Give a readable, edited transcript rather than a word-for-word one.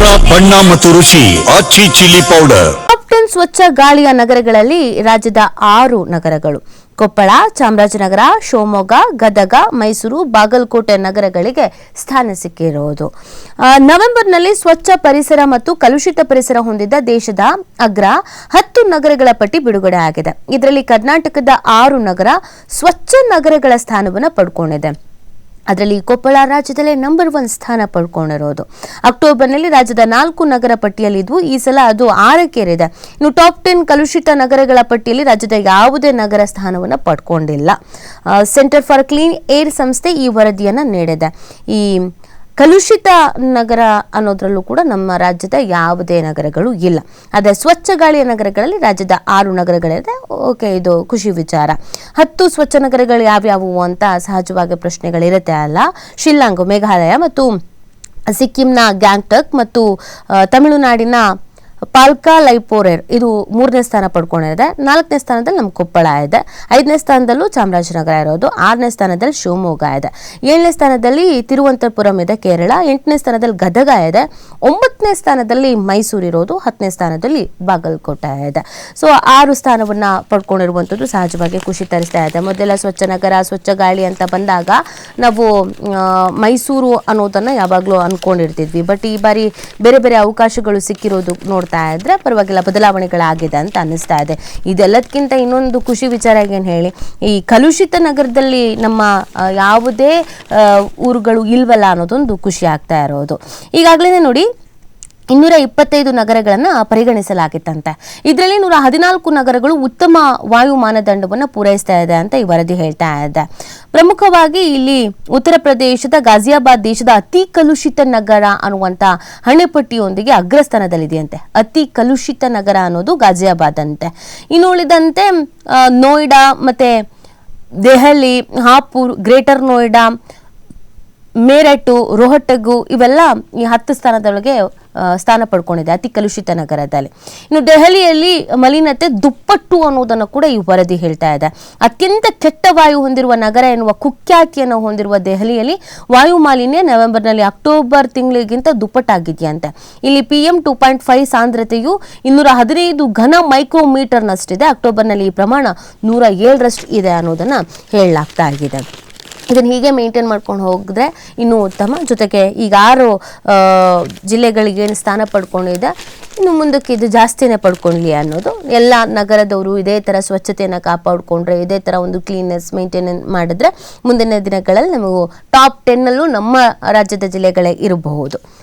ಖಾರ ಬಣ್ಣ ಮತ್ತು ರುಚಿ ಆಚಿ ಚಿಲ್ಲಿ ಪೌಡರ್. ಟಾಪ್ 10 ಸ್ವಚ್ಛ ಗಾಳಿಯ ನಗರಗಳಲ್ಲಿ ರಾಜ್ಯದ 6 ನಗರಗಳು ಕೊಪ್ಪಳ, ಚಾಮರಾಜನಗರ, ಶಿವಮೊಗ್ಗ, ಗದಗ, ಮೈಸೂರು, ಬಾಗಲಕೋಟೆ ನಗರಗಳಿಗೆ ಸ್ಥಾನ ಸಿಕ್ಕಿರುವುದು. ನವೆಂಬರ್ನಲ್ಲಿ ಸ್ವಚ್ಛ ಪರಿಸರ ಮತ್ತು ಕಲುಷಿತ ಪರಿಸರ ಹೊಂದಿದ್ದ ದೇಶದ ಅಗ್ರ 10 ನಗರಗಳ ಪಟ್ಟಿ ಬಿಡುಗಡೆ ಆಗಿದೆ. ಇದರಲ್ಲಿ ಕರ್ನಾಟಕದ 6 ನಗರ ಸ್ವಚ್ಛ ನಗರಗಳ ಸ್ಥಾನವನ್ನು ಪಡ್ಕೊಂಡಿದೆ. ಅದರಲ್ಲಿ ಕೊಪ್ಪಳ ರಾಜ್ಯದಲ್ಲೇ ನಂಬರ್ 1 ಸ್ಥಾನ ಪಡ್ಕೊಂಡಿರೋದು. ಅಕ್ಟೋಬರ್ನಲ್ಲಿ ರಾಜ್ಯದ 4 ನಗರ ಪಟ್ಟಿಯಲ್ಲಿದ್ವು. ಈ ಸಲ ಅದು 6ಕ್ಕೇರಿದೆ. ಇನ್ನು ಟಾಪ್ 10 ಕಲುಷಿತ ನಗರಗಳ ಪಟ್ಟಿಯಲ್ಲಿ ರಾಜ್ಯದ ಯಾವುದೇ ನಗರ ಸ್ಥಾನವನ್ನು ಪಡ್ಕೊಂಡಿಲ್ಲ. ಸೆಂಟರ್ ಫಾರ್ ಕ್ಲೀನ್ ಏರ್ ಸಂಸ್ಥೆ ಈ ವರದಿಯನ್ನು ನೀಡಿದೆ. ಈ ಕಲುಷಿತ ನಗರ ಅನ್ನೋದ್ರಲ್ಲೂ ಕೂಡ ನಮ್ಮ ರಾಜ್ಯದ ಯಾವುದೇ ನಗರಗಳು ಇಲ್ಲ. ಆದರೆ ಸ್ವಚ್ಛ ಗಾಳಿಯ ನಗರಗಳಲ್ಲಿ ರಾಜ್ಯದ 6 ನಗರಗಳಿದೆ. ಓಕೆ, ಇದು ಖುಷಿ ವಿಚಾರ. 10 ಸ್ವಚ್ಛ ನಗರಗಳು ಯಾವ್ಯಾವು ಅಂತ ಸಹಜವಾಗಿ ಪ್ರಶ್ನೆಗಳಿರುತ್ತೆ ಅಲ್ಲ. ಶಿಲ್ಲಾಂಗ್ ಮೇಘಾಲಯ ಮತ್ತು ಸಿಕ್ಕಿಂನ ಗ್ಯಾಂಗ್ಟಕ್ ಮತ್ತು ತಮಿಳುನಾಡಿನ ಪಾಲ್ಕಾ ಲೈಪೋರೇರ್ ಇದು 3ನೇ ಸ್ಥಾನ ಪಡ್ಕೊಂಡಿದೆ. 4ನೇ ಸ್ಥಾನದಲ್ಲಿ ನಮ್ಮ ಕೊಪ್ಪಳ ಇದೆ. 5ನೇ ಸ್ಥಾನದಲ್ಲೂ ಚಾಮರಾಜನಗರ ಇರೋದು. 6ನೇ ಸ್ಥಾನದಲ್ಲಿ ಶಿವಮೊಗ್ಗ ಇದೆ. 7ನೇ ಸ್ಥಾನದಲ್ಲಿ ತಿರುವನಂತಪುರಂ ಇದೆ ಕೇರಳ. 8ನೇ ಸ್ಥಾನದಲ್ಲಿ ಗದಗ ಇದೆ. 9ನೇ ಸ್ಥಾನದಲ್ಲಿ ಮೈಸೂರು ಇರೋದು. 10ನೇ ಸ್ಥಾನದಲ್ಲಿ ಬಾಗಲಕೋಟೆ ಇದೆ. ಸೊ 6 ಸ್ಥಾನವನ್ನ ಪಡ್ಕೊಂಡಿರುವಂಥದ್ದು ಸಹಜವಾಗಿ ಖುಷಿ ತರಿಸ್ತಾ ಇದೆ. ಮೊದಲೆಲ್ಲ ಸ್ವಚ್ಛ ನಗರ, ಸ್ವಚ್ಛ ಗಾಳಿ ಅಂತ ಬಂದಾಗ ನಾವು ಮೈಸೂರು ಅನ್ನೋದನ್ನ ಯಾವಾಗಲೂ ಅನ್ಕೊಂಡಿರ್ತಿದ್ವಿ. ಬಟ್ ಈ ಬಾರಿ ಬೇರೆ ಬೇರೆ ಅವಕಾಶಗಳು ಸಿಕ್ಕಿರೋದು ನೋಡ್ತಾ ಇದ್ರೆ ಪರವಾಗಿಲ್ಲ, ಬದಲಾವಣೆಗಳಾಗಿದೆ ಅಂತ ಅನ್ನಿಸ್ತಾ ಇದೆ. ಇದೆಲ್ಲದಕ್ಕಿಂತ ಇನ್ನೊಂದು ಖುಷಿ ವಿಚಾರ ಏನು ಹೇಳಿ, ಈ ಕಲುಷಿತ ನಗರದಲ್ಲಿ ನಮ್ಮ ಯಾವುದೇ ಊರುಗಳು ಇಲ್ವಲ್ಲ ಅನ್ನೋದೊಂದು ಖುಷಿ ಆಗ್ತಾ ಇರೋದು. ಈಗಾಗಲೇ ನೋಡಿ 225 ನಗರಗಳನ್ನು ಪರಿಗಣಿಸಲಾಗಿತ್ತಂತೆ. ಇದರಲ್ಲಿ 114 ನಗರಗಳು ಉತ್ತಮ ವಾಯು ಮಾನದಂಡವನ್ನು ಪೂರೈಸ್ತಾ ಇದೆ ಅಂತ ಈ ವರದಿ ಹೇಳ್ತಾ ಇದೆ. ಪ್ರಮುಖವಾಗಿ ಇಲ್ಲಿ ಉತ್ತರ ಪ್ರದೇಶದ ಗಾಜಿಯಾಬಾದ್ ದೇಶದ ಅತಿ ಕಲುಷಿತ ನಗರ ಅನ್ನುವಂಥ ಹಣೆಪಟ್ಟಿಯೊಂದಿಗೆ ಅಗ್ರಸ್ಥಾನದಲ್ಲಿದೆಯಂತೆ. ಅತಿ ಕಲುಷಿತ ನಗರ ಅನ್ನೋದು ಗಾಜಿಯಾಬಾದ್ ಅಂತೆ. ಇನ್ನು ಉಳಿದಂತೆ ನೋಯ್ಡಾ ಮತ್ತೆ ದೆಹಲಿ, ಹಾಪುರ್, ಗ್ರೇಟರ್ ನೋಯ್ಡಾ, ಮೇರಠು, ರೋಹಟಗು ಇವೆಲ್ಲ ಈ 10 ಸ್ಥಾನದೊಳಗೆ ಸ್ಥಾನ ಪಡ್ಕೊಂಡಿದೆ ಅತಿ ಕಲುಷಿತ ನಗರದಲ್ಲಿ. ಇನ್ನು ದೆಹಲಿಯಲ್ಲಿ ಮಲಿನತೆ ದುಪ್ಪಟ್ಟು ಅನ್ನೋದನ್ನು ಕೂಡ ಈ ವರದಿ ಹೇಳ್ತಾ ಇದೆ. ಅತ್ಯಂತ ಕೆಟ್ಟ ವಾಯು ಹೊಂದಿರುವ ನಗರ ಎನ್ನುವ ಕುಖ್ಯಾತಿಯನ್ನು ಹೊಂದಿರುವ ದೆಹಲಿಯಲ್ಲಿ ವಾಯು ಮಾಲಿನ್ಯ ನವೆಂಬರ್ನಲ್ಲಿ ಅಕ್ಟೋಬರ್ ತಿಂಗಳಿಗಿಂತ ದುಪ್ಪಟ್ಟಾಗಿದೆಯಂತೆ. ಇಲ್ಲಿ PM 2.5 ಸಾಂದ್ರತೆಯು 215 ಘನ ಮೈಕ್ರೋಮೀಟರ್ನಷ್ಟಿದೆ. ಅಕ್ಟೋಬರ್ನಲ್ಲಿ ಈ ಪ್ರಮಾಣ 107ರಷ್ಟು ಇದೆ ಅನ್ನೋದನ್ನ ಹೇಳಲಾಗ್ತಾ ಇದೆ. ಇದನ್ನು ಹೀಗೆ ಮೇಂಟೈನ್ ಮಾಡ್ಕೊಂಡು ಹೋಗಿದ್ರೆ ಇನ್ನೂ ಉತ್ತಮ. ಜೊತೆಗೆ ಈಗ 6 ಜಿಲ್ಲೆಗಳಿಗೆ ಏನು ಸ್ಥಾನ ಪಡ್ಕೊಂಡಿದೆ, ಇನ್ನು ಮುಂದಕ್ಕೆ ಇದು ಜಾಸ್ತಿನೇ ಪಡ್ಕೊಳ್ಳಿ ಅನ್ನೋದು. ಎಲ್ಲ ನಗರದವರು ಇದೇ ಥರ ಸ್ವಚ್ಛತೆಯನ್ನು ಕಾಪಾಡಿಕೊಂಡ್ರೆ, ಇದೇ ಥರ ಒಂದು ಕ್ಲೀನ್ನೆಸ್ ಮೇಂಟೈನ್ ಮಾಡಿದ್ರೆ ಮುಂದಿನ ದಿನಗಳಲ್ಲಿ ನಮಗೂ ಟಾಪ್ 10ನಲ್ಲೂ ನಮ್ಮ ರಾಜ್ಯದ ಜಿಲ್ಲೆಗಳೇ ಇರಬಹುದು.